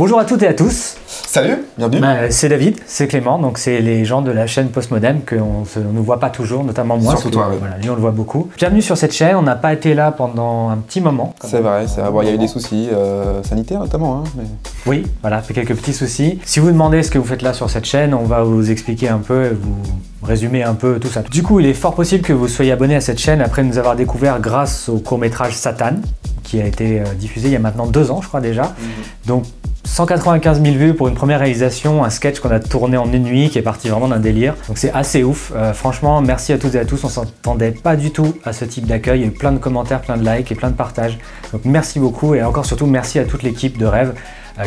Bonjour à toutes et à tous. Salut, bienvenue. C'est David, c'est Clément, donc c'est les gens de la chaîne Postmodem qu'on ne voit pas toujours, notamment moi. Surtout toi, oui. Voilà, lui on le voit beaucoup. Bienvenue sur cette chaîne, on n'a pas été là pendant un petit moment. C'est vrai, il y a eu des soucis sanitaires notamment. Hein, mais... Oui, voilà, fait quelques petits soucis. Si vous demandez ce que vous faites là sur cette chaîne, on va vous expliquer un peu et vous résumer un peu tout ça. Du coup, il est fort possible que vous soyez abonné à cette chaîne après nous avoir découvert grâce au court-métrage Satan, qui a été diffusé il y a maintenant 2 ans, je crois déjà. Donc 195 000 vues pour une première réalisation, un sketch qu'on a tourné en une nuit qui est parti vraiment d'un délire. Donc c'est assez ouf. Franchement, merci à toutes et à tous. On s'attendait pas du tout à ce type d'accueil. Il y a eu plein de commentaires, plein de likes et plein de partages. Donc merci beaucoup et encore surtout merci à toute l'équipe de Rêve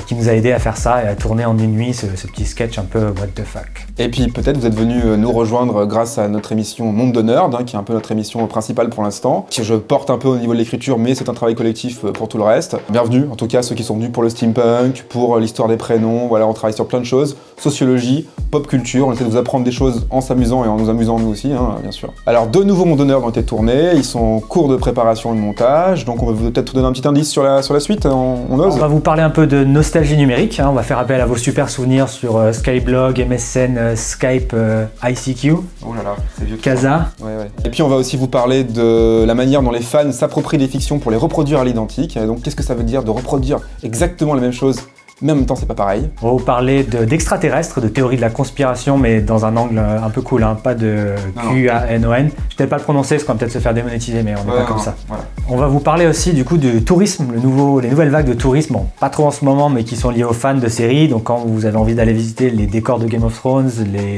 qui nous a aidé à faire ça et à tourner en une nuit ce petit sketch un peu what the fuck. Et puis peut-être vous êtes venu nous rejoindre grâce à notre émission Monde de Nerd, hein, qui est un peu notre émission principale pour l'instant, que je porte un peu au niveau de l'écriture, mais c'est un travail collectif pour tout le reste. Bienvenue, en tout cas ceux qui sont venus pour le steampunk, pour l'histoire des prénoms, voilà, on travaille sur plein de choses, sociologie, pop culture, on essaie de vous apprendre des choses en s'amusant et en nous amusant nous aussi, hein, bien sûr. Alors 2 nouveaux Monde de Nerd ont été tournés, ils sont en cours de préparation et de montage, donc on va peut-être vous donner un petit indice sur la suite, on ose. On va vous parler un peu de nostalgie numérique, hein. On va faire appel à vos super souvenirs sur Skyblog, MSN, Skype, ICQ, oh là là, c'est vieux. Casa. Ouais. Et puis on va aussi vous parler de la manière dont les fans s'approprient des fictions pour les reproduire à l'identique. Donc qu'est-ce que ça veut dire de reproduire exactement la même chose, mais en même temps c'est pas pareil. On va vous parler d'extraterrestres, de théorie de la conspiration, mais dans un angle un peu cool, hein, pas de QANON. Je vais peut-être pas le prononcer, parce qu'on va peut-être se faire démonétiser, mais on n'est pas comme ça. Voilà. On va vous parler aussi du coup du tourisme, les nouvelles vagues de tourisme, bon, pas trop en ce moment, mais qui sont liées aux fans de séries. Donc quand vous avez envie d'aller visiter les décors de Game of Thrones,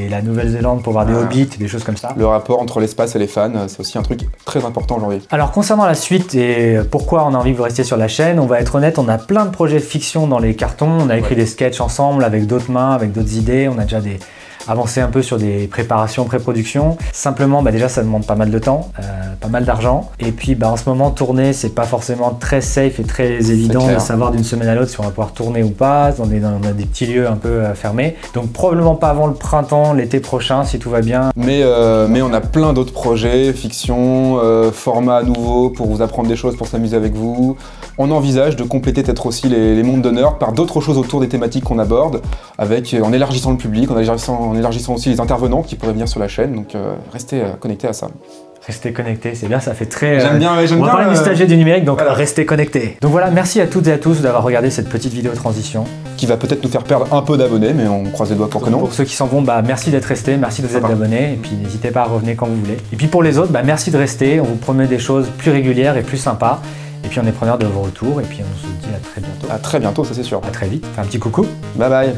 la Nouvelle-Zélande pour voir des hobbits, des choses comme ça. Le rapport entre l'espace et les fans, c'est aussi un truc très important aujourd'hui. Alors concernant la suite et pourquoi on a envie que vous restiez sur la chaîne, on va être honnête, on a plein de projets de fiction dans les cartons. On a écrit des sketchs ensemble avec d'autres mains, avec d'autres idées. On a déjà avancé un peu sur des préparations, pré-production. Simplement, déjà, ça demande pas mal de temps, pas mal d'argent. Et puis, en ce moment, tourner, c'est pas forcément très safe et très évident de savoir d'une semaine à l'autre si on va pouvoir tourner ou pas. On a des petits lieux un peu fermés. Donc, probablement pas avant le printemps, l'été prochain, si tout va bien. Mais on a plein d'autres projets, fiction, formats nouveaux pour vous apprendre des choses, pour s'amuser avec vous. On envisage de compléter peut-être aussi les mondes de nerds par d'autres choses autour des thématiques qu'on aborde, en élargissant le public, en élargissant aussi les intervenants qui pourraient venir sur la chaîne, donc restez connectés à ça. Restez connectés, c'est bien, ça fait très... J'aime bien, on va parler de nostalgie du numérique, donc voilà. Restez connectés. Donc voilà, merci à toutes et à tous d'avoir regardé cette petite vidéo transition. Qui va peut-être nous faire perdre un peu d'abonnés, mais on croise les doigts pour que non. Pour ceux qui s'en vont, merci d'être restés, merci de vous être abonnés, et puis n'hésitez pas à revenir quand vous voulez. Et puis pour les autres, merci de rester, on vous promet des choses plus régulières et plus sympas. Et puis on est preneur de vos retours, et puis on se dit à très bientôt. À très bientôt, ça c'est sûr. À très vite, fais un petit coucou. Bye bye.